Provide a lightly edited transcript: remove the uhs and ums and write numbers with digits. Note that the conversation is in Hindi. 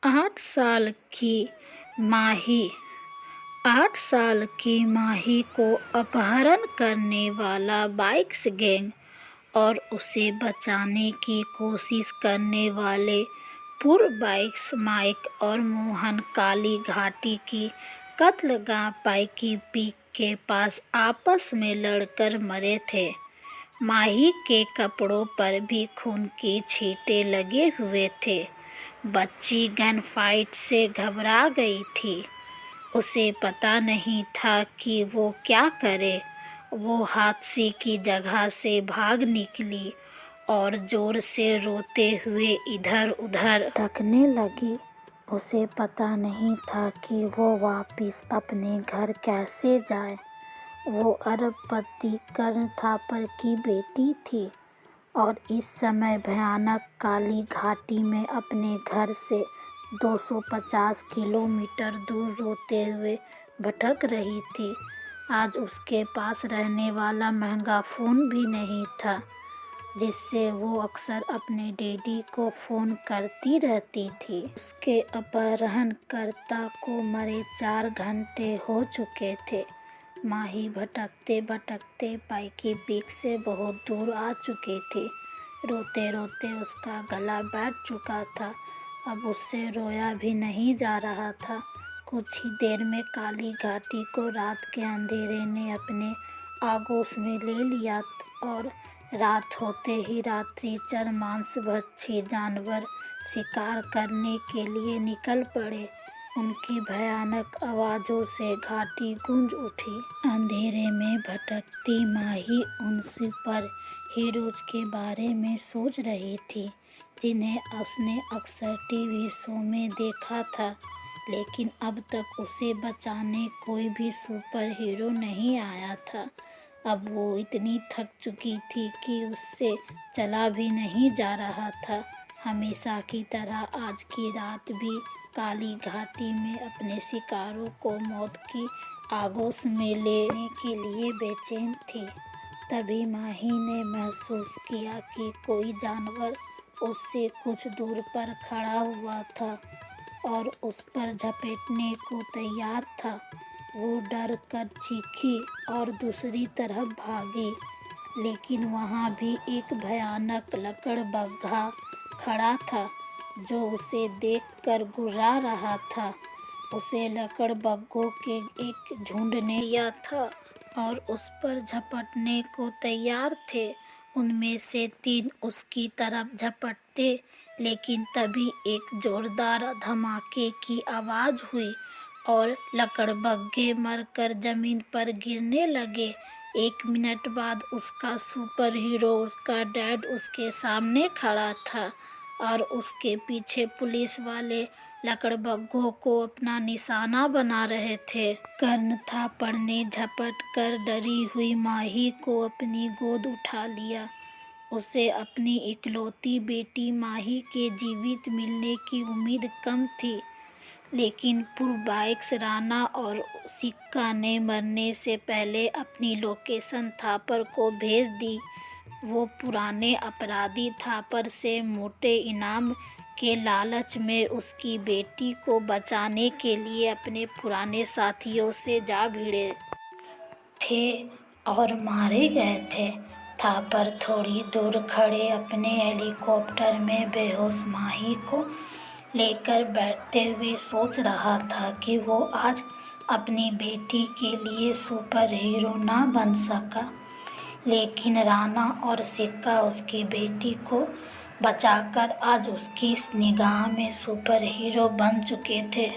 8 साल की माही 8 साल की माही को अपहरण करने वाला बाइक्स गैंग और उसे बचाने की कोशिश करने वाले पूर्व बाइक्स माइक और मोहन काली घाटी की कत्लगाह पाइकी पीक के पास आपस में लड़कर मरे थे। माही के कपड़ों पर भी खून की छींटे लगे हुए थे। बच्ची गन फाइट से घबरा गई थी। उसे पता नहीं था कि वो क्या करे। वो हादसे की जगह से भाग निकली और जोर से रोते हुए इधर उधर भटकने लगी। उसे पता नहीं था कि वो वापस अपने घर कैसे जाए। वो अरबपति कर्ण थापर की बेटी थी और इस समय भयानक काली घाटी में अपने घर से 250 किलोमीटर दूर रोते हुए भटक रही थी। आज उसके पास रहने वाला महंगा फ़ोन भी नहीं था जिससे वो अक्सर अपने डैडी को फ़ोन करती रहती थी। उसके अपहरणकर्ता को मरे 4 घंटे हो चुके थे। माही भटकते भटकते पाइकी पीक से बहुत दूर आ चुकी थी। रोते रोते उसका गला बैठ चुका था। अब उससे रोया भी नहीं जा रहा था। कुछ ही देर में काली घाटी को रात के अंधेरे ने अपने आगोश में ले लिया और रात होते ही रात्रिचर मांसभक्षी जानवर शिकार करने के लिए निकल पड़े। उनकी भयानक आवाज़ों से घाटी गूंज उठी। अंधेरे में भटकती माही उन सुपर हीरोज के बारे में सोच रही थी जिन्हें उसने अक्सर टीवी शो में देखा था, लेकिन अब तक उसे बचाने कोई भी सुपर हीरो नहीं आया था। अब वो इतनी थक चुकी थी कि उससे चला भी नहीं जा रहा था। हमेशा की तरह आज की रात भी काली घाटी में अपने शिकारों को मौत की आगोश में लेने के लिए बेचैन थी। तभी माही ने महसूस किया कि कोई जानवर उससे कुछ दूर पर खड़ा हुआ था और उस पर झपटने को तैयार था। वो डर कर चीखी और दूसरी तरफ भागी, लेकिन वहाँ भी एक भयानक लकड़बग्घा खड़ा था जो उसे देखकर गुर्रा रहा था। उसे लकड़बग्घों के एक झुंड ने लिया था और उस पर झपटने को तैयार थे। उनमें से 3 उसकी तरफ झपटते, लेकिन तभी एक जोरदार धमाके की आवाज़ हुई और लकड़बग्घे मरकर ज़मीन पर गिरने लगे। 1 मिनट बाद उसका सुपर हीरो, उसका डैड उसके सामने खड़ा था और उसके पीछे पुलिस वाले लकड़बग्घों को अपना निशाना बना रहे थे। कर्ण थापर ने झपट कर डरी हुई माही को अपनी गोद उठा लिया। उसे अपनी इकलौती बेटी माही के जीवित मिलने की उम्मीद कम थी, लेकिन पूर्व बाइक्स राणा और सिक्का ने मरने से पहले अपनी लोकेशन थापर को भेज दी। वो पुराने अपराधी थापर से मोटे इनाम के लालच में उसकी बेटी को बचाने के लिए अपने पुराने साथियों से जा भिड़े थे और मारे गए थे। थापर थोड़ी दूर खड़े अपने हेलीकॉप्टर में बेहोश माही को लेकर बैठते हुए सोच रहा था कि वो आज अपनी बेटी के लिए सुपर हीरो ना बन सका, लेकिन राणा और सिक्का उसकी बेटी को बचाकर आज उसकी निगाह में सुपर हीरो बन चुके थे।